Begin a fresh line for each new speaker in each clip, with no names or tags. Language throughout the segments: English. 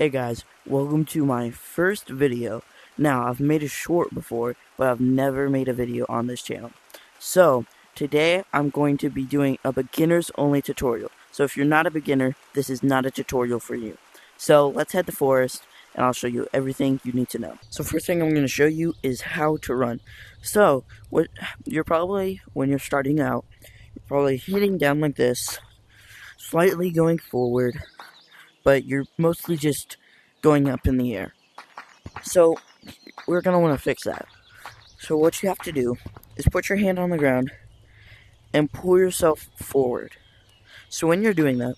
Hey guys, welcome to my first video. Now, I've made a short before, but I've never made a video on this channel. So, today I'm going to be doing a beginners only tutorial. So if you're not a beginner, this is not a tutorial for you. So, let's head to forest and I'll show you everything you need to know. So first thing I'm going to show you is how to run. So, when you're starting out, you're probably hitting down like this, slightly going forward, but you're mostly just going up in the air. So we're going to want to fix that. So what you have to do is put your hand on the ground and pull yourself forward. So when you're doing that,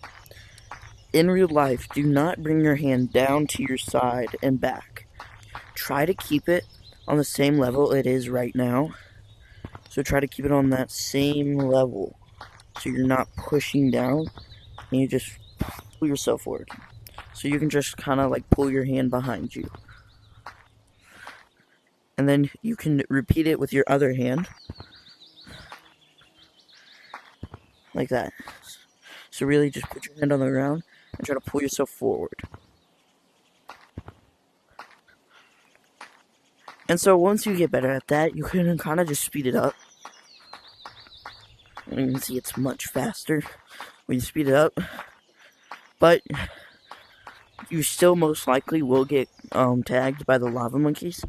in real life, do not bring your hand down to your side and back. Try to keep it on the same level it is right now. So try to keep it on that same level. So you're not pushing down and you just pull yourself forward. So you can just kind of like pull your hand behind you. And then you can repeat it with your other hand. Like that. So really just put your hand on the ground and try to pull yourself forward. And so once you get better at that, you can kind of just speed it up. And you can see it's much faster when you speed it up. But you still most likely will get tagged by the lava monkeys.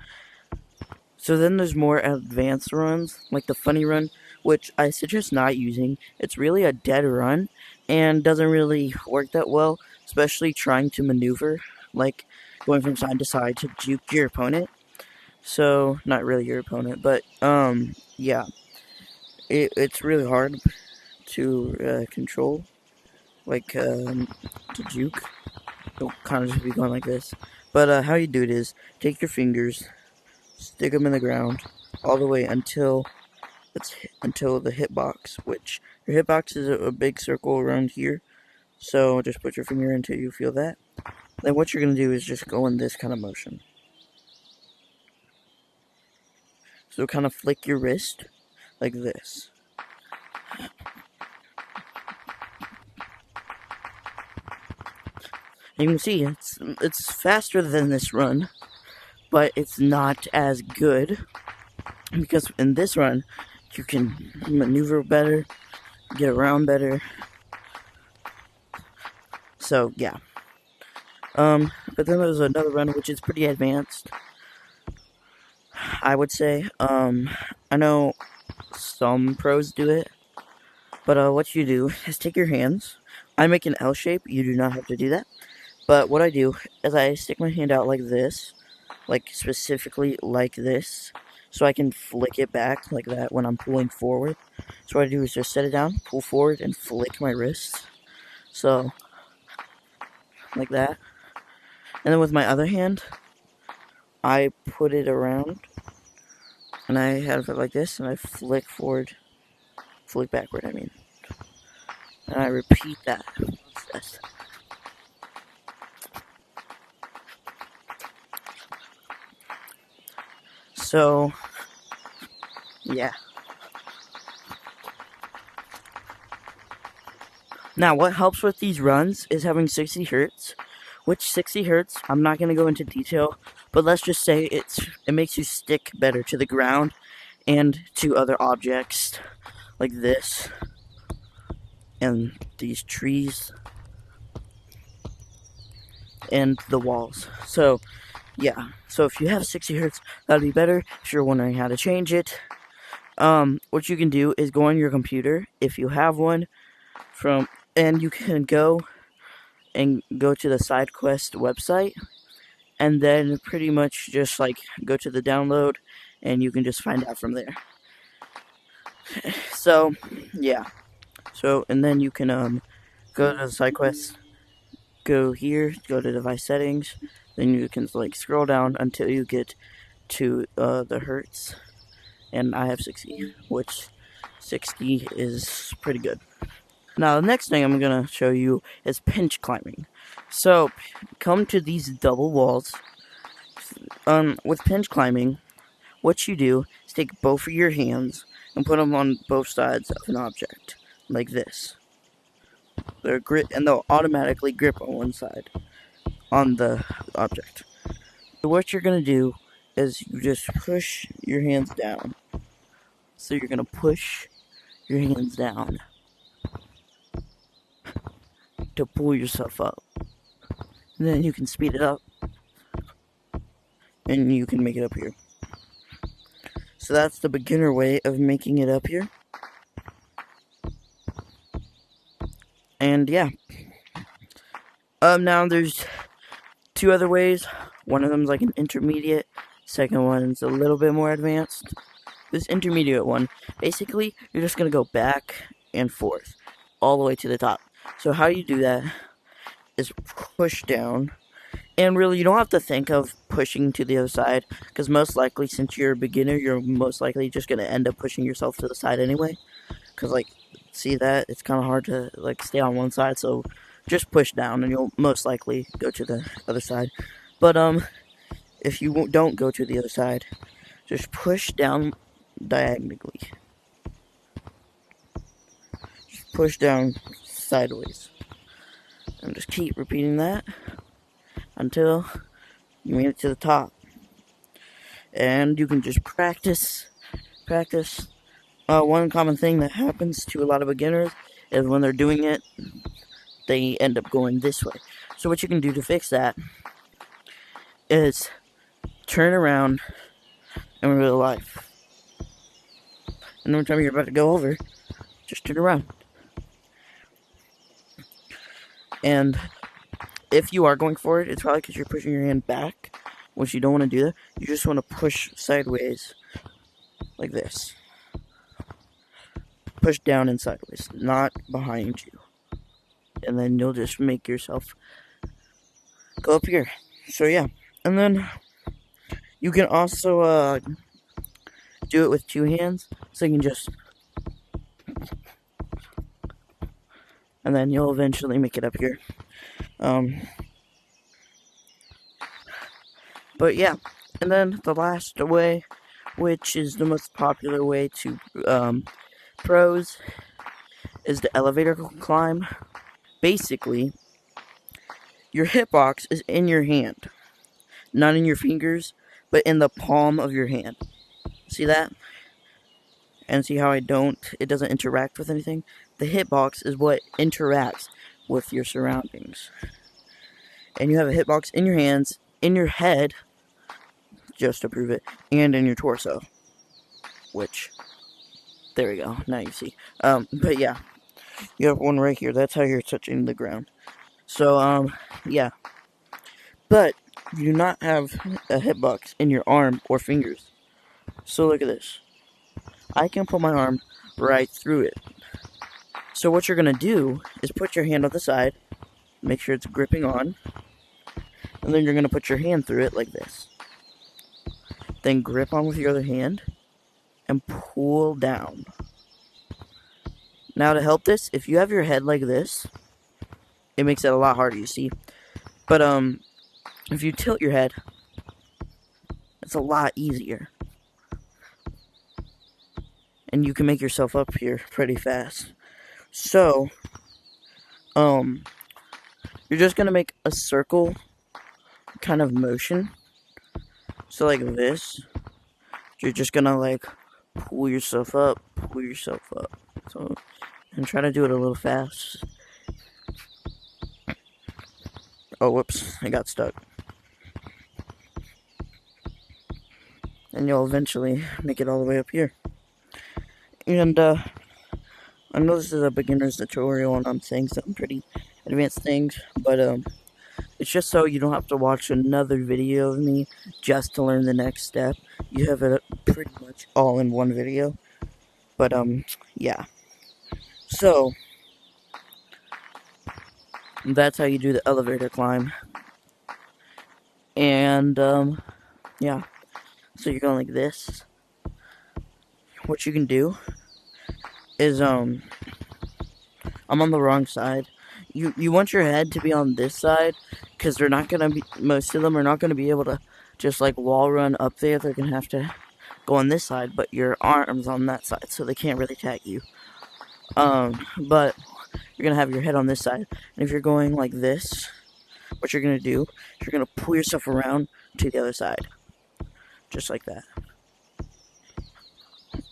So then there's more advanced runs, like the funny run, which I suggest not using. It's really a dead run and doesn't really work that well, especially trying to maneuver, like going from side to side to juke your opponent. So, not really your opponent, but, yeah. It's really hard to control, like, to juke. You'll kind of just be going like this. But how you do it is, take your fingers, stick them in the ground, all the way until the hitbox, which your hitbox is a big circle around here. So just put your finger until you feel that. Then what you're going to do is just go in this kind of motion. So kind of flick your wrist like this. And you can see it's faster than this run, but it's not as good because in this run you can maneuver better, get around better. So yeah. But then there's another run which is pretty advanced, I would say. I know some pros do it, but what you do is take your hands. I make an L shape. You do not have to do that. But what I do is I stick my hand out like this, like specifically like this, so I can flick it back like that when I'm pulling forward. So what I do is just set it down, pull forward, and flick my wrist. So, like that. And then with my other hand, I put it around, and I have it like this, and I flick forward, flick backward, I mean. And I repeat that. So, yeah. Now, what helps with these runs is having 60 hertz, which 60 hertz, I'm not going to go into detail, but let's just say it makes you stick better to the ground and to other objects like this and these trees and the walls. So, yeah. So if you have 60 hertz, that'd be better. If you're wondering how to change it, what you can do is go on your computer, if you have one, and you can go to the SideQuest website, and then pretty much just like go to the download, and you can just find out from there. So, yeah. So, and then you can go to the SideQuest, go here, go to device settings, then you can like scroll down until you get to the hertz, and I have 60, which 60 is pretty good. Now, the next thing I'm going to show you is pinch climbing. So, come to these double walls. With pinch climbing, what you do is take both of your hands and put them on both sides of an object, like this. And they'll automatically grip on one side. on the object. So what you're going to do is you just push your hands down. So you're going to push your hands down to pull yourself up. And then you can speed it up. And you can make it up here. So that's the beginner way of making it up here. And yeah. Now there's two other ways. One of them is like an intermediate. Second one is a little bit more advanced. This intermediate one, basically, you're just going to go back and forth all the way to the top. So how you do that is push down. And really, you don't have to think of pushing to the other side, because most likely, since you're a beginner, you're most likely just going to end up pushing yourself to the side anyway. Because, like, see that? It's kind of hard to, like, stay on one side, so just push down, and you'll most likely go to the other side. But, if you don't go to the other side, just push down diagonally. Just push down sideways. And just keep repeating that until you make it to the top. And you can just practice. One common thing that happens to a lot of beginners is when they're doing it, they end up going this way. So what you can do to fix that is turn around in real life. And every time you're about to go over, just turn around. And if you are going for it, it's probably because you're pushing your hand back, which you don't want to do that. You just want to push sideways, like this. Push down and sideways, not behind you. And then you'll just make yourself go up here. So yeah, and then you can also do it with two hands. So you can just, and then you'll eventually make it up here. But yeah, and then the last way, which is the most popular way to pros, is the elevator climb. Basically, your hitbox is in your hand, not in your fingers, but in the palm of your hand. See that? And see how it doesn't interact with anything? The hitbox is what interacts with your surroundings. And you have a hitbox in your hands, in your head, just to prove it, and in your torso. Which, there we go, now you see. But yeah, you have one right here, that's how you're touching the ground. So, yeah. But, you do not have a hitbox in your arm or fingers. So look at this. I can put my arm right through it. So what you're going to do is put your hand on the side, make sure it's gripping on, and then you're going to put your hand through it like this. Then grip on with your other hand, and pull down. Now to help this, if you have your head like this, it makes it a lot harder, you see. But, if you tilt your head, it's a lot easier. And you can make yourself up here pretty fast. So, you're just gonna make a circle kind of motion. So like this, you're just gonna like pull yourself up. So, and try to do it a little fast. Oh, whoops, I got stuck. And you'll eventually make it all the way up here. And, I know this is a beginner's tutorial and I'm saying some pretty advanced things, but, it's just so you don't have to watch another video of me just to learn the next step. You have it pretty much all in one video. But, yeah. So, that's how you do the elevator climb. And, yeah. So you're going like this. What you can do is, I'm on the wrong side. You want your head to be on this side, because they're not gonna be, most of them are not gonna be able to just like wall run up there. They're gonna have to go on this side, but your arm's on that side, so they can't really tag you. But you're gonna have your head on this side, and if you're going like this, what you're going to do is you're going to pull yourself around to the other side. Just like that.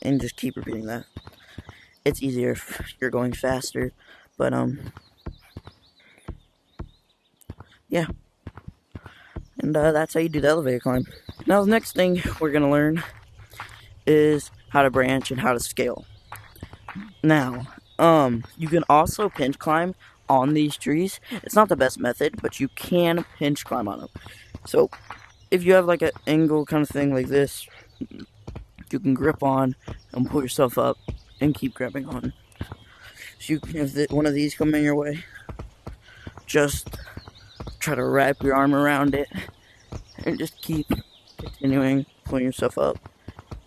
And just keep repeating that. It's easier if you're going faster, but yeah. And that's how you do the elevator climb. Now the next thing we're gonna learn is how to branch and how to scale. Now, you can also pinch climb on these trees. It's not the best method, but you can pinch climb on them. So, if you have like an angle kind of thing like this, you can grip on and pull yourself up and keep grabbing on. So if one of these come in your way, just try to wrap your arm around it and just keep continuing pulling yourself up.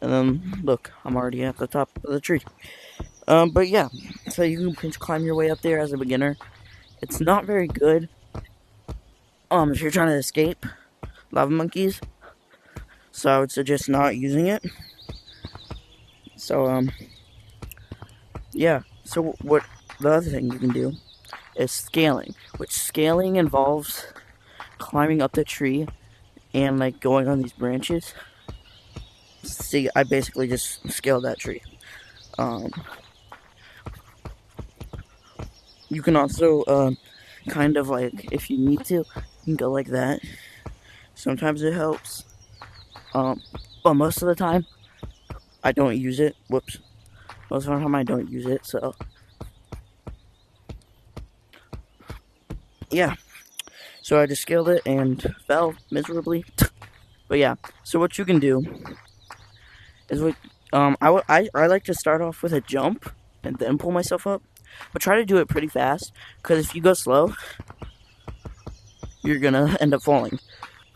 And then look, I'm already at the top of the tree. But yeah, so you can pinch climb your way up there as a beginner. It's not very good if you're trying to escape lava monkeys, so I would suggest not using it. So yeah, so what the other thing you can do is scaling, which scaling involves climbing up the tree and like going on these branches. See, I basically just scaled that tree. You can also kind of like, if you need to, you can go like that. Sometimes it helps, but most of the time I don't use it. Whoops. Most of the time I don't use it, so yeah. So I just scaled it and fell miserably. But yeah, so what you can do is I like to start off with a jump and then pull myself up. But try to do it pretty fast, because if you go slow, you're gonna end up falling.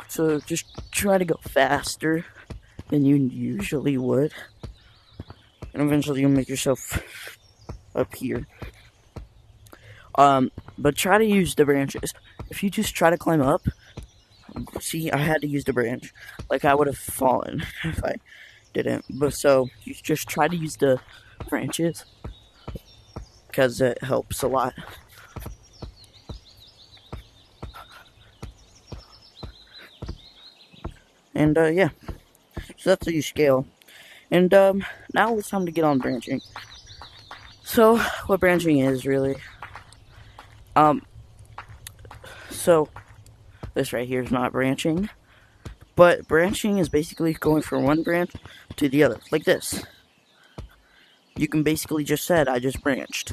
So just try to go faster than you usually would. And eventually you'll make yourself up here. But try to use the branches. If you just try to climb up, see, I had to use the branch. Like, I would have fallen if I didn't. But so, you just try to use the branches, because it helps a lot. And, yeah. So that's how you scale. And, now it's time to get on branching. So, what branching is, really. So, this right here is not branching. But branching is basically going from one branch to the other, like this. You can basically just said, I just branched.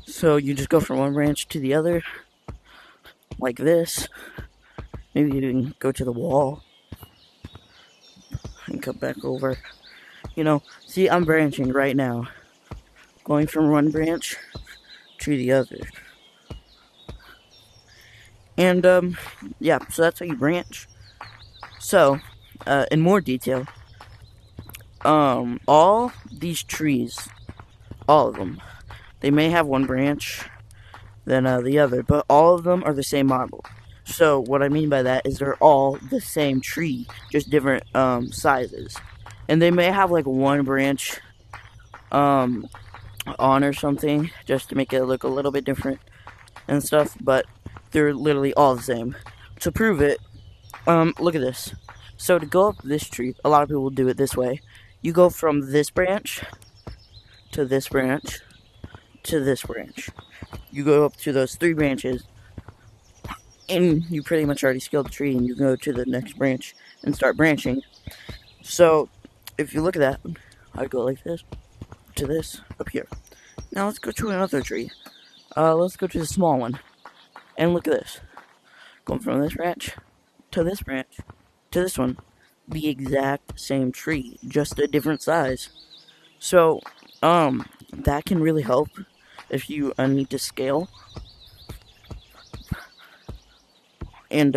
So you just go from one branch to the other, like this. Maybe you can go to the wall and come back over. You know, see, I'm branching right now. Going from one branch to the other. And, yeah, so that's how you branch. So, in more detail, all these trees, all of them, they may have one branch than the other, but all of them are the same model. So what I mean by that is they're all the same tree, just different sizes. And they may have like one branch on or something, just to make it look a little bit different and stuff, but they're literally all the same. To prove it, look at this. So to go up this tree, a lot of people do it this way. You go from this branch to this branch to this branch. You go up to those 3 branches, and you pretty much already scaled the tree, and you go to the next branch and start branching. So if you look at that, I go like this to this up here. Now let's go to another tree. Let's go to the small one, and look at this. Going from this branch to this branch to this one, the exact same tree, just a different size. So that can really help if you need to scale. And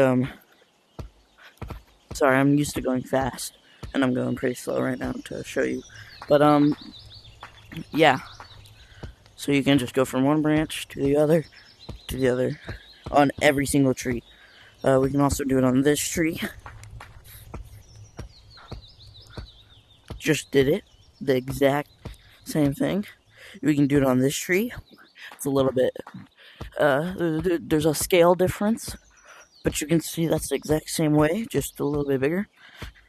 sorry, I'm used to going fast, and I'm going pretty slow right now to show you. But yeah. So you can just go from one branch to the other on every single tree. We can also do it on this tree. Just did it, the exact same thing. We can do it on this tree. It's a little bit, there's a scale difference, But you can see that's the exact same way, just a little bit bigger.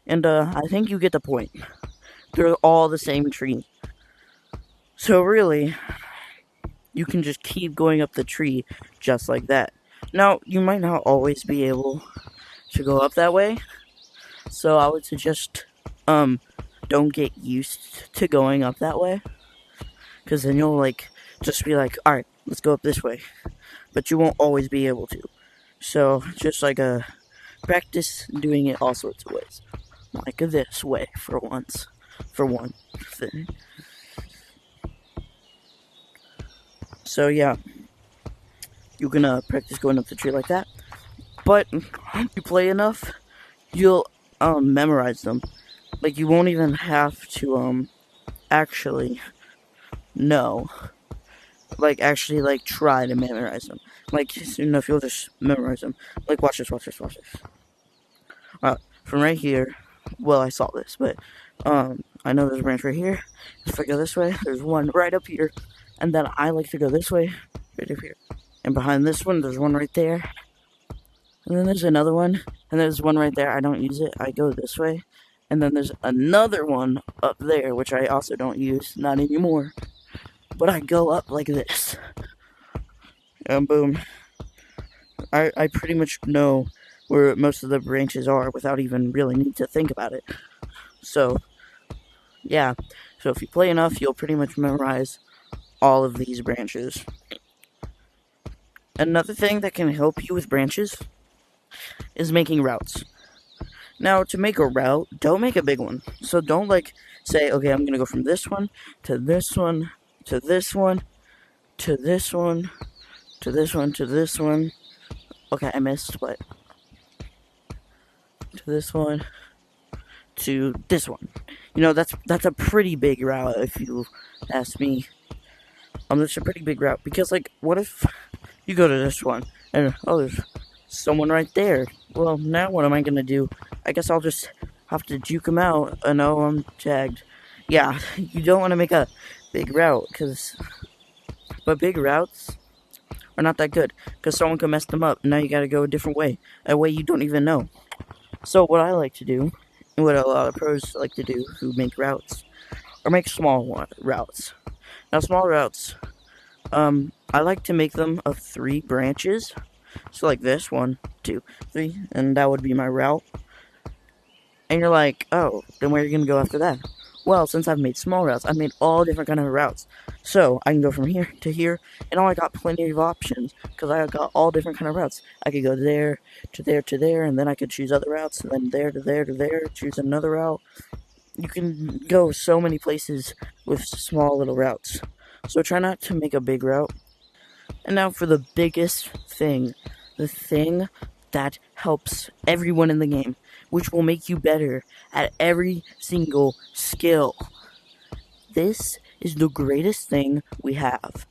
And I think you get the point. They're all the same tree. So really, you can just keep going up the tree just like that. Now, you might not always be able to go up that way, so I would suggest, don't get used to going up that way, because then you'll, like, just be like, alright, let's go up this way, but you won't always be able to. So, just like practice doing it all sorts of ways, like this way for one thing. So yeah, you can practice going up the tree like that. But if you play enough, you'll memorize them. Like, you won't even have to actually know. Like, actually, like, try to memorize them. Like, soon enough, you'll just memorize them. Like, watch this. From right here, well, I saw this, but I know there's a branch right here. If I go this way, there's one right up here. And then I like to go this way, right up here. And behind this one, there's one right there. And then there's another one. And there's one right there. I don't use it. I go this way. And then there's another one up there, which I also don't use. Not anymore. But I go up like this. And boom. I pretty much know where most of the branches are without even really need to think about it. So, yeah. So if you play enough, you'll pretty much memorize all of these branches. Another thing that can help you with branches is making routes. Now, to make a route, don't make a big one. So don't, like, say, okay, I'm gonna go from this one to this one to this one to this one to this one to this one. Okay, I missed, but to this one to this one. You know, that's a pretty big route if you ask me. That's a pretty big route, because, like, what if you go to this one and, oh, there's someone right there. Well, now what am I gonna do? I guess I'll just have to juke them out. And oh, I'm tagged. Yeah, you don't want to make a big route, but big routes are not that good, because someone can mess them up, and now you gotta go a different way, a way you don't even know. So what I like to do, and what a lot of pros like to do who make routes, or make small routes. Now, small routes, I like to make them of 3 branches. So like this, 1, 2, 3, and that would be my route. And you're like, oh, then where are you gonna go after that? Well, since I've made small routes, I've made all different kind of routes. So I can go from here to here, and I got plenty of options, because I got all different kind of routes. I could go there to there to there, and then I could choose other routes, and then there to there to there, choose another route. You can go so many places with small little routes. So try not to make a big route. And now for the biggest thing. The thing that helps everyone in the game, which will make you better at every single skill. This is the greatest thing we have.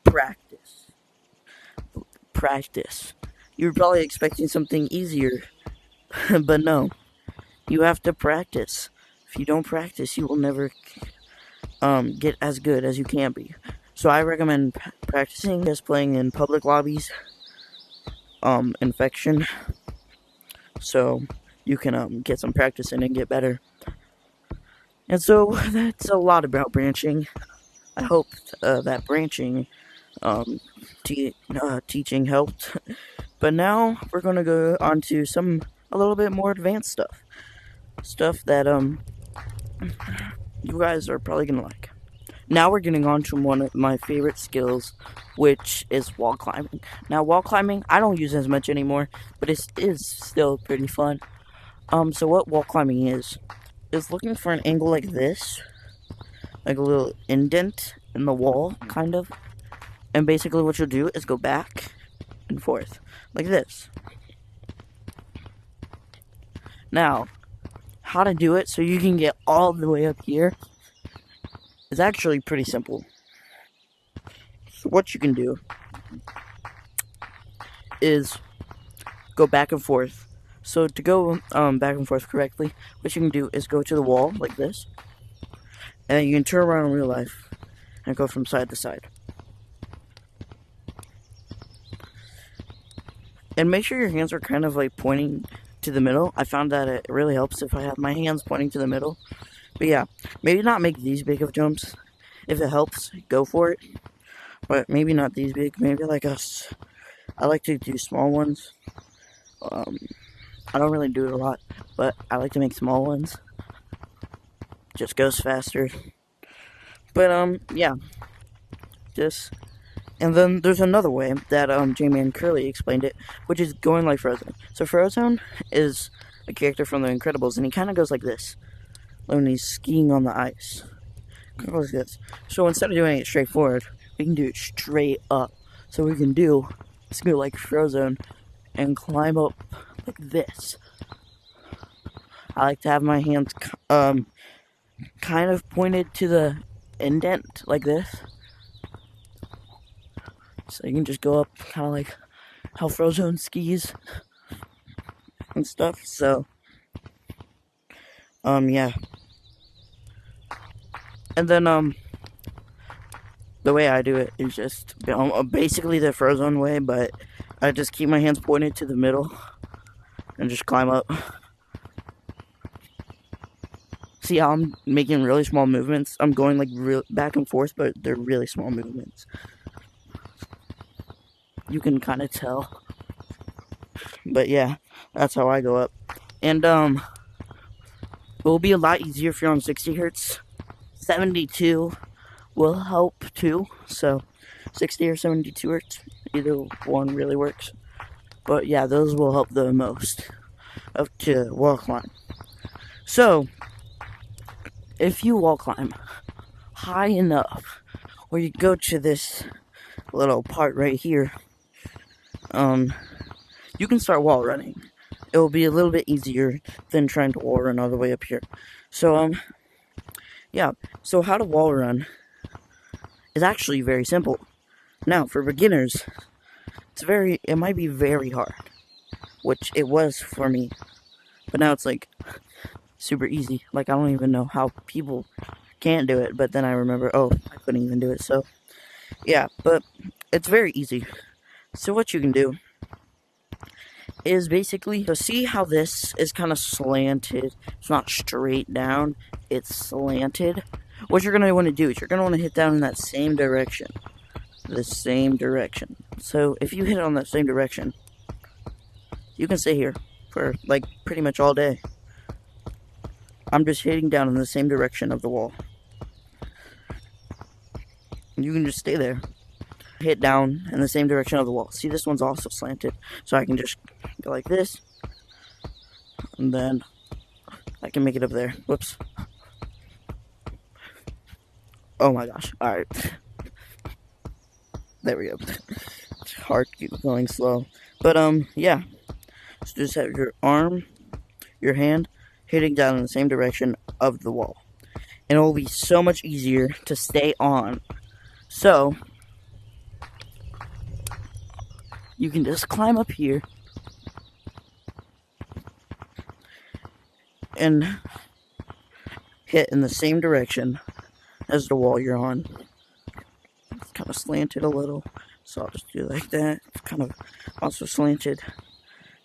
Practice. Practice. You're probably expecting something easier, but no. You have to practice. If you don't practice, you will never get as good as you can be. So I recommend practicing, just playing in public lobbies, infection, so you can get some practice in and get better. And so that's a lot about branching. I hope that branching teaching helped. But now we're gonna go on to a little bit more advanced stuff that you guys are probably gonna like. Now we're getting on to one of my favorite skills, which is wall climbing. Now, wall climbing, I don't use as much anymore, but it is still pretty fun. So what wall climbing is looking for an angle like this, like a little indent in the wall, kind of. And basically what you'll do is go back and forth, like this. Now, how to do it so you can get all the way up here is actually pretty simple. So what you can do is go back and forth. So to go back and forth correctly, what you can do is go to the wall like this, and then you can turn around in real life and go from side to side. And make sure your hands are kind of like pointing to the middle. I found that it really helps if I have my hands pointing to the middle. But yeah, maybe not make these big of jumps. If it helps, go for it. But maybe not these big. Maybe like us. I like to do small ones. I don't really do it a lot, but I like to make small ones. Just goes faster. But yeah, just. And then there's another way that J-Man Curly explained it, which is going like Frozone. So Frozone is a character from The Incredibles, and he kind of goes like this when he's skiing on the ice. Goes like this. So instead of doing it straight forward, we can do it straight up. So what we can do is go like Frozone and climb up like this. I like to have my hands kind of pointed to the indent like this. So you can just go up kind of like how Frozone skis and stuff. So, yeah. And then, the way I do it is just basically the Frozone way, but I just keep my hands pointed to the middle and just climb up. See how I'm making really small movements? I'm going like back and forth, but they're really small movements. You can kind of tell. But yeah, that's how I go up. And it will be a lot easier if you're on 60 hertz. 72 will help too. So 60 or 72 hertz, either one really works. But yeah, those will help the most to wall climb. So if you wall climb high enough, or you go to this little part right here, you can start wall running. It will be a little bit easier than trying to wall run all the way up here. So, yeah. So how to wall run is actually very simple. Now, for beginners, it might be very hard, which it was for me. But now it's like super easy. Like I don't even know how people can't do it, but then I remember, oh, I couldn't even do it. So, yeah, but it's very easy. So what you can do is basically, so see how this is kind of slanted. It's not straight down, it's slanted. What you're going to want to do is you're going to want to hit down in that same direction. The same direction. So if you hit it on that same direction, you can stay here for like pretty much all day. I'm just hitting down in the same direction of the wall. You can just stay there. Hit down in the same direction of the wall. See, this one's also slanted, so I can just go like this, and then I can make it up there. Whoops. Oh my gosh. Alright. There we go. It's hard to keep going slow. But, yeah. So just have your arm, your hand, hitting down in the same direction of the wall. And it will be so much easier to stay on. So you can just climb up here and hit in the same direction as the wall you're on. It's kind of slanted a little, so I'll just do it like that. It's kind of also slanted.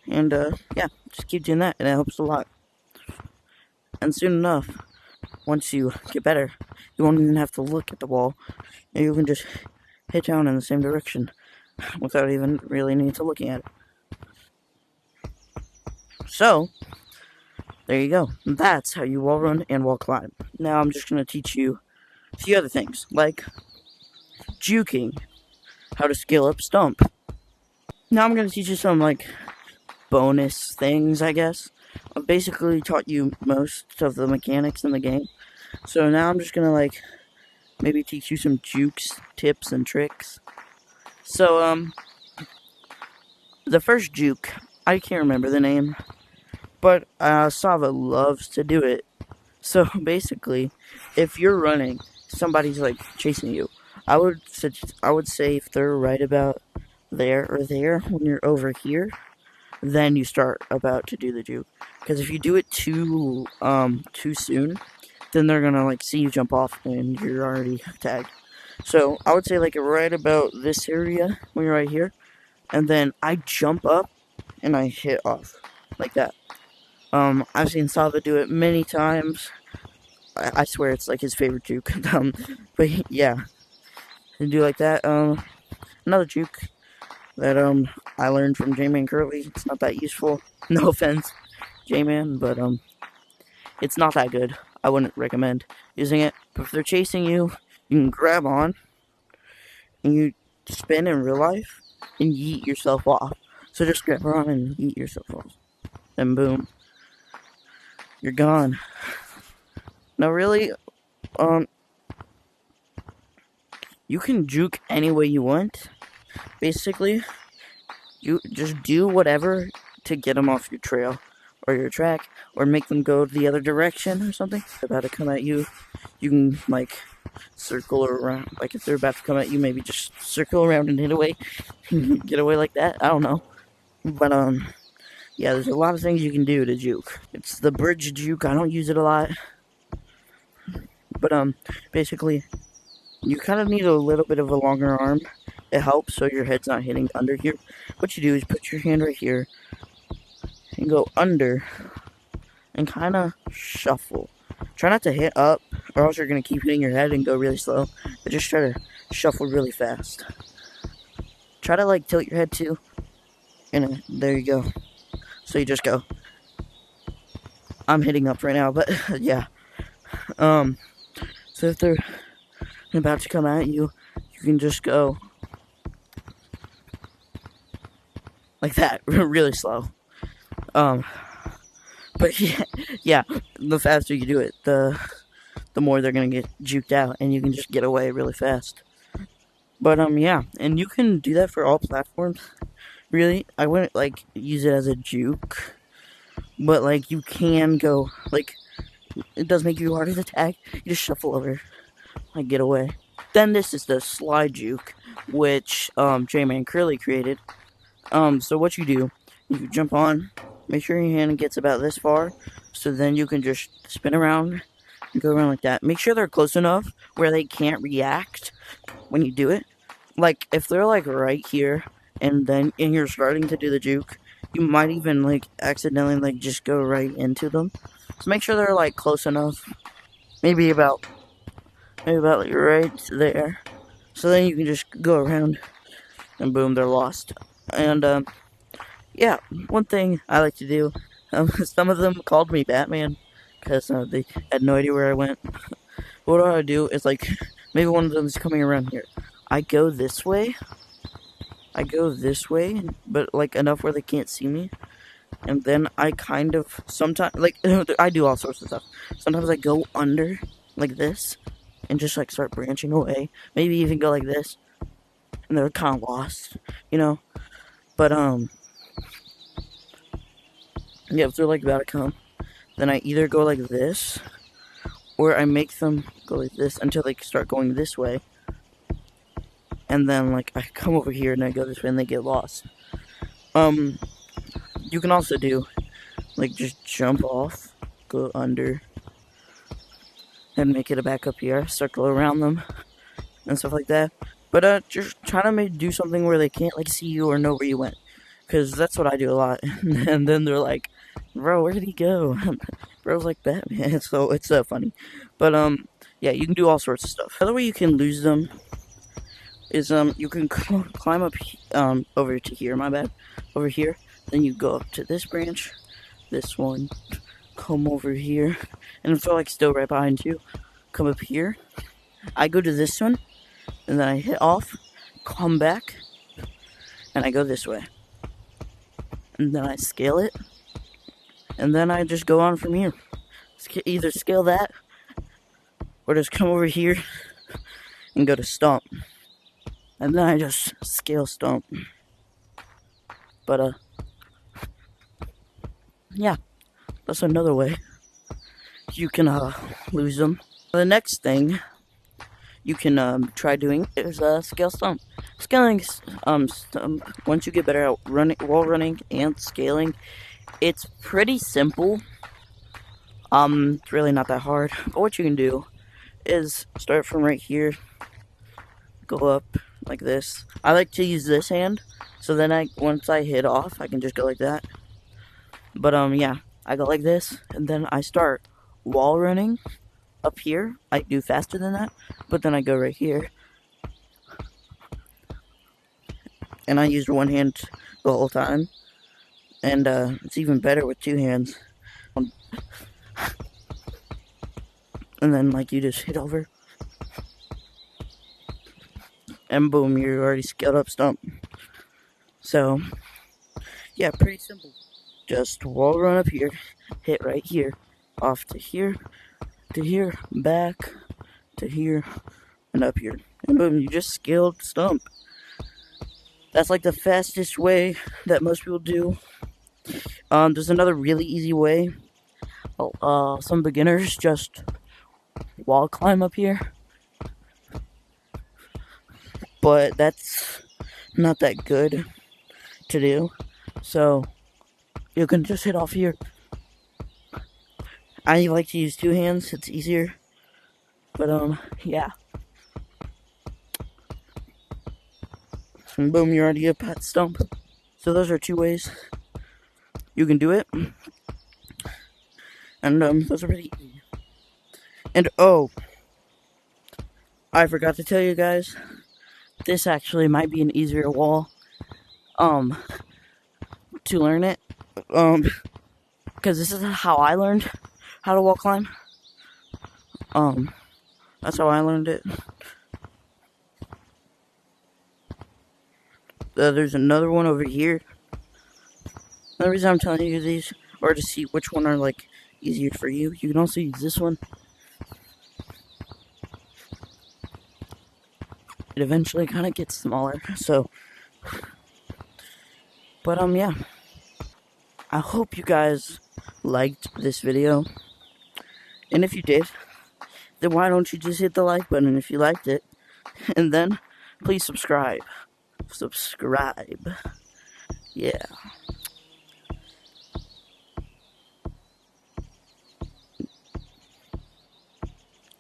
And, yeah, just keep doing that, and it helps a lot. And soon enough, once you get better, you won't even have to look at the wall, and you can just hit down in the same direction without even really needing to looking at it. So, there you go. That's how you wall run and wall climb. Now I'm just going to teach you a few other things, like juking, how to scale up stump. Now I'm going to teach you some, like, bonus things, I guess. I've basically taught you most of the mechanics in the game. So now I'm just going to, like, maybe teach you some jukes, tips, and tricks. So, the first juke, I can't remember the name, but Sava loves to do it. So basically, if you're running, somebody's like chasing you, I would say if they're right about there or there when you're over here, then you start about to do the juke. Because if you do it too soon, then they're gonna like see you jump off and you're already tagged. So I would say like right about this area when you're right here, and then I jump up and I hit off like that. I've seen Sava do it many times. I swear it's like his favorite juke. But yeah, to do like that. Another juke that I learned from J-Man Curly. It's not that useful. No offense, J-Man, but it's not that good. I wouldn't recommend using it. But if they're chasing you, you can grab on and you spin in real life and yeet yourself off. So just grab on and yeet yourself off. And boom, you're gone. Now really, you can juke any way you want. Basically, you just do whatever to get them off your trail or your track, or make them go the other direction or something. If they're about to come at you, you can like circle around. Like if they're about to come at you, maybe just circle around and hit away, get away like that. I don't know, but yeah, there's a lot of things you can do to juke. It's the bridge juke. I don't use it a lot, but basically, you kind of need a little bit of a longer arm. It helps so your head's not hitting under here. What you do is put your hand right here and go under and kind of shuffle. Try not to hit up, or else you're going to keep hitting your head and go really slow. But just try to shuffle really fast. Try to like tilt your head too. And there you go. So you just go. I'm hitting up right now, but yeah. So if they're about to come at you, you can just go like that, really slow. But yeah, the faster you do it, the more they're gonna get juked out, and you can just get away really fast. But yeah, and you can do that for all platforms. Really, I wouldn't like use it as a juke, but like you can go like it does make you harder to tag. You just shuffle over, like get away. Then this is the slide juke, which J-Man Curly created. So what you do, you jump on, make sure your hand gets about this far, so then you can just spin around and go around like that. Make sure they're close enough where they can't react when you do it. Like, if they're like right here, and you're starting to do the juke, you might even like accidentally like just go right into them. So make sure they're like close enough, maybe about like right there. So then you can just go around, and boom, they're lost. And yeah, one thing I like to do, some of them called me Batman, because they had no idea where I went. What I do is, like, maybe one of them is coming around here. I go this way, but, like, enough where they can't see me. And then I kind of, sometimes, like, I do all sorts of stuff. Sometimes I go under, like this, and just, like, start branching away. Maybe even go like this. And they're kind of lost, you know? But, yeah, if they're, like, about to come, then I either go like this, or I make them go like this until they start going this way. And then, like, I come over here and I go this way and they get lost. You can also do, like, just jump off, go under, and make it a back up here, circle around them, and stuff like that. But, just try to do something where they can't, like, see you or know where you went. Because that's what I do a lot. And then they're like, bro, where did he go? Bro's like Batman. So it's funny. But, yeah, you can do all sorts of stuff. The other way you can lose them is, you can climb up, over to here, over here. Then you go up to this branch, this one, come over here, and if they're, like, still right behind you, come up here. I go to this one, and then I hit off, come back, and I go this way. And then I scale it, and then I just go on from here. Either scale that, or just come over here, and go to stomp. And then I just scale stomp. But, yeah, that's another way you can, lose them. The next thing you can, try doing is, scale stomp. Scaling, once you get better at wall running and scaling, it's pretty simple. It's really not that hard. But what you can do is start from right here, go up, like this. I like to use this hand, so then once I hit off, I can just go like that. But yeah, I go like this, and then I start wall running up here. I do faster than that, but then I go right here, and I used one hand the whole time, and it's even better with two hands. And then like you just hit over, and boom, you're already scaled up stump. So yeah, pretty simple. Just wall run up here, hit right here, off to here, back to here, and up here. And boom, you just scaled stump. That's like the fastest way that most people do. There's another really easy way. Some beginners just wall climb up here, but that's not that good to do. So you can just hit off here. I like to use two hands, it's easier. But yeah. And boom, you're already up at stump. So those are two ways you can do it. And those are pretty easy. And oh, I forgot to tell you guys, this actually might be an easier wall to learn it. Because this is how I learned how to wall climb. That's how I learned it. There's another one over here. The reason I'm telling you these, or to see which one are like easier for you, you can also use this one. It eventually kind of gets smaller, so. But yeah. I hope you guys liked this video. And if you did, then why don't you just hit the like button if you liked it? And then, please subscribe. Subscribe. Yeah.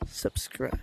Subscribe.